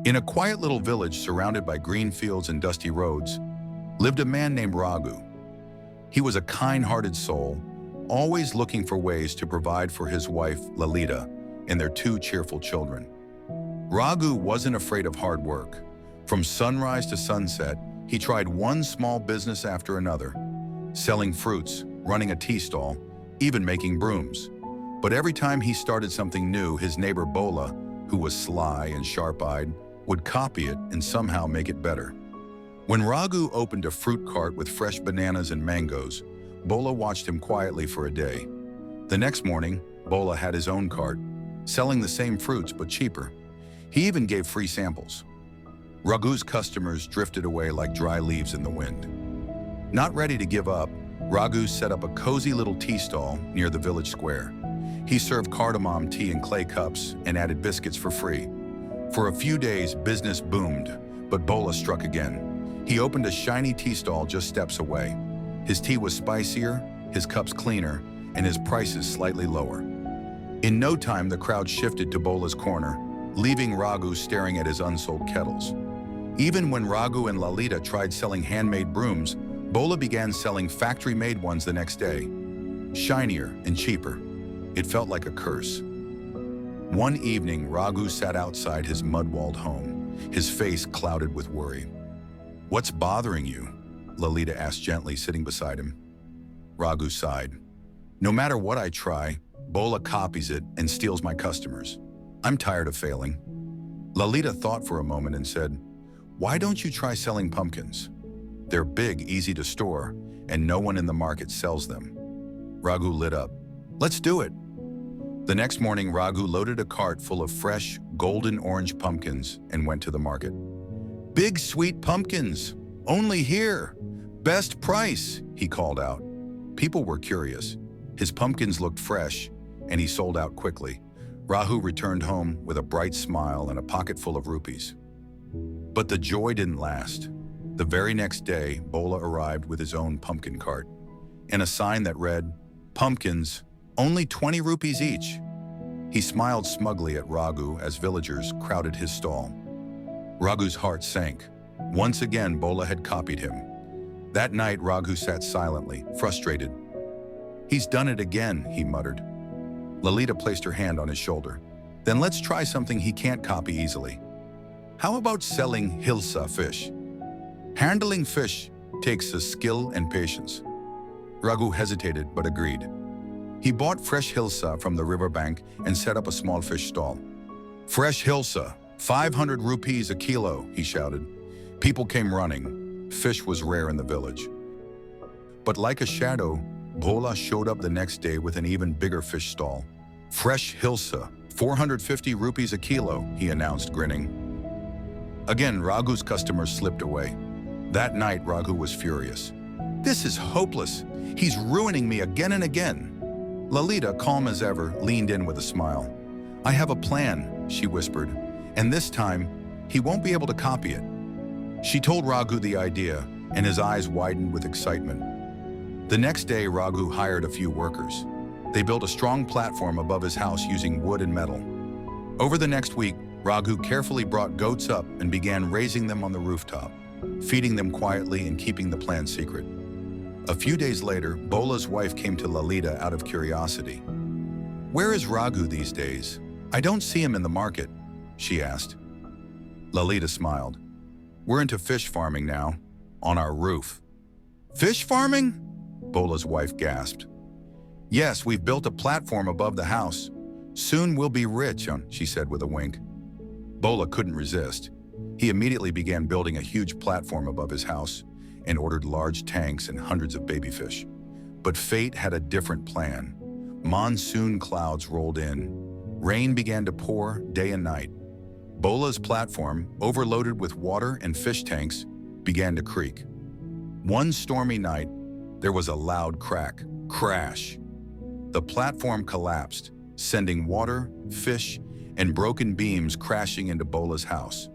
In a quiet little village surrounded by green fields and dusty roads, lived a man named Raghu. He was a kind-hearted soul, always looking for ways to provide for his wife, Lalita, and their two cheerful children. Raghu wasn't afraid of hard work. From sunrise to sunset, he tried one small business after another, selling fruits, running a tea stall, even making brooms. But every time he started something new, his neighbor Bola, who was sly and sharp-eyed, would copy it and somehow make it better. When Raghu opened a fruit cart with fresh bananas and mangoes, Bola watched him quietly for a day. The next morning, Bola had his own cart, selling the same fruits but cheaper. He even gave free samples. Raghu's customers drifted away like dry leaves in the wind. Not ready to give up, Raghu set up a cozy little tea stall near the village square. He served cardamom tea in clay cups and added biscuits for free. For a few days, business boomed, but Bola struck again. He opened a shiny tea stall just steps away. His tea was spicier, his cups cleaner, and his prices slightly lower. In no time, the crowd shifted to Bola's corner, leaving Raghu staring at his unsold kettles. Even when Raghu and Lalita tried selling handmade brooms, Bola began selling factory-made ones the next day. Shinier and cheaper. It felt like a curse. One evening, Raghu sat outside his mud-walled home, his face clouded with worry. "What's bothering you?" Lalita asked gently, sitting beside him. Raghu sighed. "No matter what I try, Bola copies it and steals my customers. I'm tired of failing." Lalita thought for a moment and said, "Why don't you try selling pumpkins? They're big, easy to store, and no one in the market sells them." Raghu lit up. "Let's do it." The next morning, Raghu loaded a cart full of fresh, golden-orange pumpkins and went to the market. "Big, sweet pumpkins! Only here! Best price!" he called out. People were curious. His pumpkins looked fresh, and he sold out quickly. Raghu returned home with a bright smile and a pocket full of rupees. But the joy didn't last. The very next day, Bola arrived with his own pumpkin cart and a sign that read, "Pumpkins, only 20 rupees each." He smiled smugly at Raghu as villagers crowded his stall. Raghu's heart sank. Once again, Bola had copied him. That night, Raghu sat silently, frustrated. "He's done it again," he muttered. Lalita placed her hand on his shoulder. "Then let's try something he can't copy easily. How about selling hilsa fish? Handling fish takes a skill and patience." Raghu hesitated but agreed. He bought fresh hilsa from the riverbank and set up a small fish stall. "Fresh hilsa, 500 rupees a kilo," he shouted. People came running. Fish was rare in the village. But like a shadow, Bola showed up the next day with an even bigger fish stall. "Fresh hilsa, 450 rupees a kilo," he announced, grinning. Again, Raghu's customers slipped away. That night, Raghu was furious. "This is hopeless. He's ruining me again and again." Lalita, calm as ever, leaned in with a smile. "I have a plan," she whispered, "and this time, he won't be able to copy it." She told Raghu the idea, and his eyes widened with excitement. The next day, Raghu hired a few workers. They built a strong platform above his house using wood and metal. Over the next week, Raghu carefully brought goats up and began raising them on the rooftop, feeding them quietly and keeping the plan secret. A few days later, Bola's wife came to Lalita out of curiosity. "Where is Raghu these days? I don't see him in the market," she asked. Lalita smiled. "We're into fish farming now, on our roof." "Fish farming?" Bola's wife gasped. "Yes, we've built a platform above the house. Soon we'll be rich," she said with a wink. Bola couldn't resist. He immediately began building a huge platform above his house and ordered large tanks and hundreds of baby fish. But fate had a different plan. Monsoon clouds rolled in. Rain began to pour day and night. Bola's platform, overloaded with water and fish tanks, began to creak. One stormy night, there was a loud crash. The platform collapsed, sending water, fish, and broken beams crashing into Bola's house.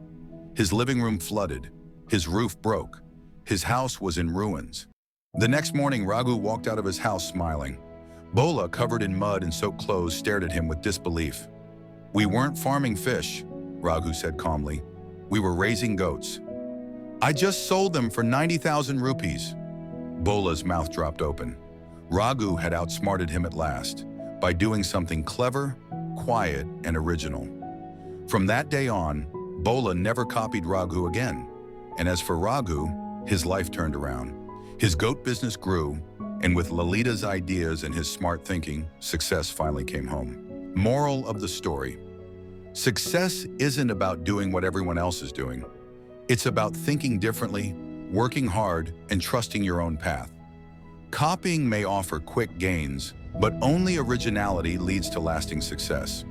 His living room flooded. His roof broke. His house was in ruins. The next morning, Raghu walked out of his house smiling. Bola, covered in mud and soaked clothes, stared at him with disbelief. "We weren't farming fish," Raghu said calmly. We were raising goats. I just sold them for 90,000 rupees. Bola's mouth dropped open. Raghu had outsmarted him at last by doing something clever, quiet, and original. From that day on, Bola never copied Raghu again. And as for Raghu, his life turned around. His goat business grew, and with Lalita's ideas and his smart thinking, success finally came home. Moral of the story: success isn't about doing what everyone else is doing. It's about thinking differently, working hard, and trusting your own path. Copying may offer quick gains, but only originality leads to lasting success.